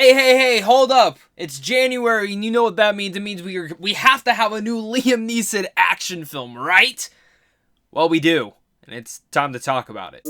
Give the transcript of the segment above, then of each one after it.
Hey, hold up. It's January, and you know what that means. It means we have to have a new Liam Neeson action film, right? Well, we do, and it's time to talk about it.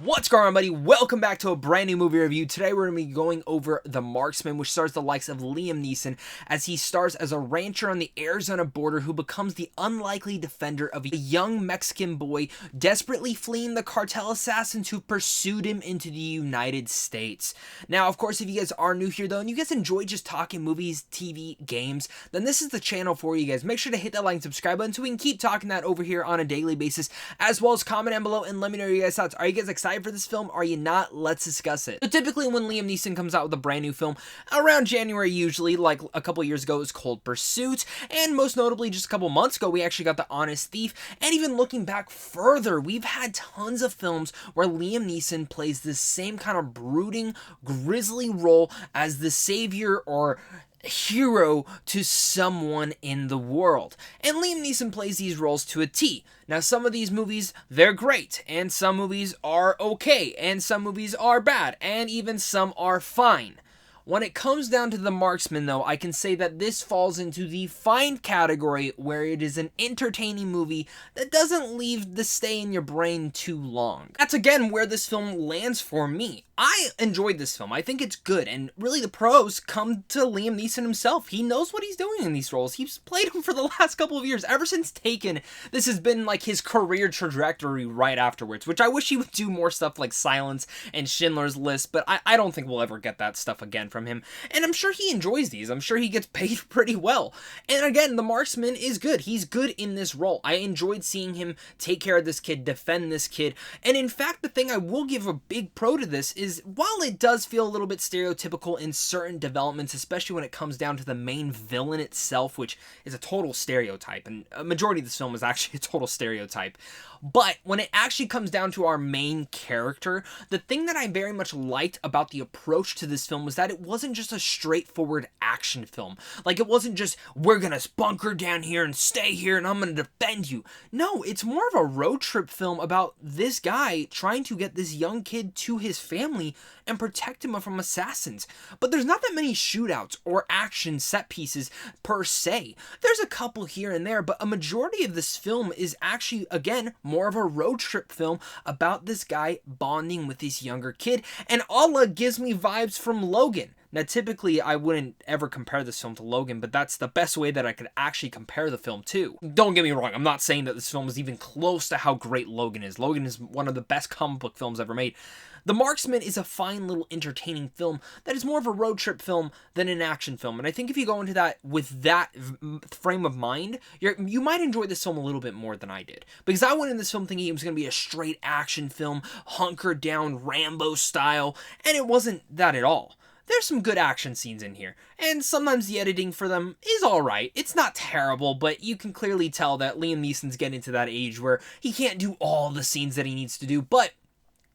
What's going on, buddy? Welcome back to a brand new movie review. Today we're going to be going over The Marksman, which stars the likes of Liam Neeson as he stars as a rancher on the Arizona border who becomes the unlikely defender of a young Mexican boy desperately fleeing the cartel assassins who pursued him into the United States. Now, of course, if you guys are new here, though, and you guys enjoy just talking movies, TV, games, then this is the channel for you guys. Make sure to hit that like and subscribe button so we can keep talking that over here on a daily basis, as well as comment down below and let me know your guys' thoughts. Are you guys excited for this film? Are you not? Let's discuss it. So typically when Liam Neeson comes out with a brand new film around January, usually, like a couple years ago, it was Cold Pursuit, and most notably just a couple months ago we actually got The Honest Thief. And even looking back further, we've had tons of films where Liam Neeson plays this same kind of brooding, grisly role as the savior or hero to someone in the world. And Liam Neeson plays these roles to a T. Now, some of these movies, they're great, and some movies are okay, and some movies are bad, and even some are fine. When it comes down to The Marksman, though, I can say that this falls into the fine category where it is an entertaining movie that doesn't leave the stay in your brain too long. That's again where this film lands for me. I enjoyed this film. I think it's good, and really the pros come to Liam Neeson himself. He knows what he's doing in these roles. He's played them for the last couple of years. Ever since Taken, this has been like his career trajectory right afterwards, which I wish he would do more stuff like Silence and Schindler's List, but I don't think we'll ever get that stuff again from him. And I'm sure he enjoys these. I'm sure he gets paid pretty well. And again, The Marksman is good. He's good in this role. I enjoyed seeing him take care of this kid, defend this kid. And in fact, the thing I will give a big pro to this is while it does feel a little bit stereotypical in certain developments, especially when it comes down to the main villain itself, which is a total stereotype, and a majority of this film is actually a total stereotype. But when it actually comes down to our main character, the thing that I very much liked about the approach to this film was that it wasn't just a straightforward action film. Like, it wasn't just, we're gonna bunker down here and stay here and I'm gonna defend you. No, it's more of a road trip film about this guy trying to get this young kid to his family and protect him from assassins. But there's not that many shootouts or action set pieces per se. There's a couple here and there, but a majority of this film is actually, again, more of a road trip film about this guy bonding with this younger kid. And Allah gives me vibes from Logan. Now, typically, I wouldn't ever compare this film to Logan, but that's the best way that I could actually compare the film to. Don't get me wrong, I'm not saying that this film is even close to how great Logan is. Logan is one of the best comic book films ever made. The Marksman is a fine little entertaining film that is more of a road trip film than an action film. And I think if you go into that with that frame of mind, you might enjoy this film a little bit more than I did. Because I went in this film thinking it was going to be a straight action film, hunkered down Rambo style, and it wasn't that at all. There's some good action scenes in here, and sometimes the editing for them is alright. It's not terrible, but you can clearly tell that Liam Neeson's getting to that age where he can't do all the scenes that he needs to do, but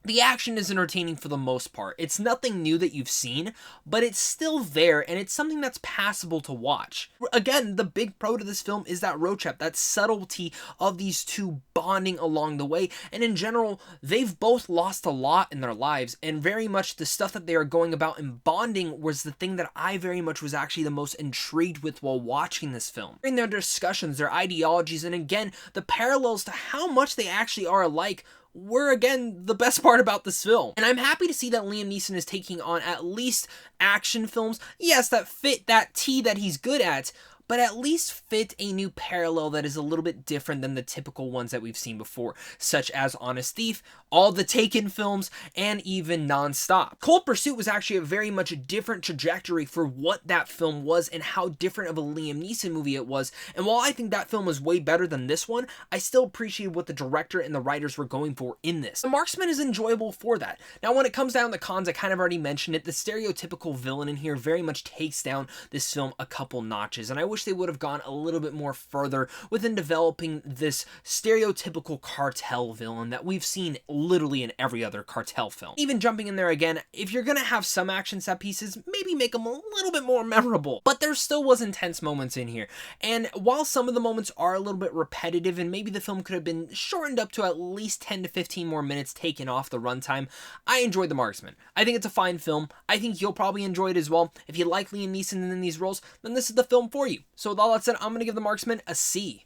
the action is entertaining for the most part. It's nothing new that you've seen, but it's still there, and it's something that's passable to watch. Again, the big pro to this film is that road trip, that subtlety of these two bonding along the way, and in general, they've both lost a lot in their lives, and very much the stuff that they are going about and bonding was the thing that I very much was actually the most intrigued with while watching this film. In their discussions, their ideologies, and again, the parallels to how much they actually are alike were, again, the best part about this film. And I'm happy to see that Liam Neeson is taking on at least action films, yes, that fit that T that he's good at, but at least fit a new parallel that is a little bit different than the typical ones that we've seen before, such as Honest Thief, all the Taken films, and even Non-Stop. Cold Pursuit was actually a very much different trajectory for what that film was and how different of a Liam Neeson movie it was, and while I think that film was way better than this one, I still appreciate what the director and the writers were going for in this. The Marksman is enjoyable for that. Now, when it comes down to cons, I kind of already mentioned it, the stereotypical villain in here very much takes down this film a couple notches, and I wish wish they would have gone a little bit more further within developing this stereotypical cartel villain that we've seen literally in every other cartel film. Even jumping in there again, if you're gonna have some action set pieces, maybe make them a little bit more memorable. But there still was intense moments in here, and while some of the moments are a little bit repetitive and maybe the film could have been shortened up to at least 10 to 15 more minutes taken off the runtime, I enjoyed The Marksman. I think it's a fine film. I think you'll probably enjoy it as well. If you like Liam Neeson in these roles, then this is the film for you. So with all that said, I'm going to give The Marksman a C.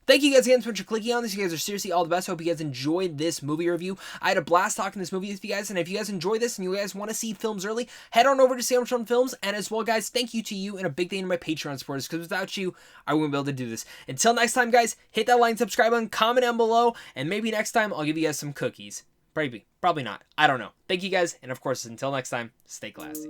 Thank you guys again so much for clicking on this. You guys are seriously all the best. I hope you guys enjoyed this movie review. I had a blast talking this movie with you guys, and if you guys enjoy this and you guys want to see films early, head on over to Sandwich on Films, and as well, guys, thank you to you and a big thank you to my Patreon supporters, because without you, I wouldn't be able to do this. Until next time, guys, hit that like and subscribe button, comment down below, and maybe next time I'll give you guys some cookies. Probably not. I don't know. Thank you guys, and of course, until next time, stay classy.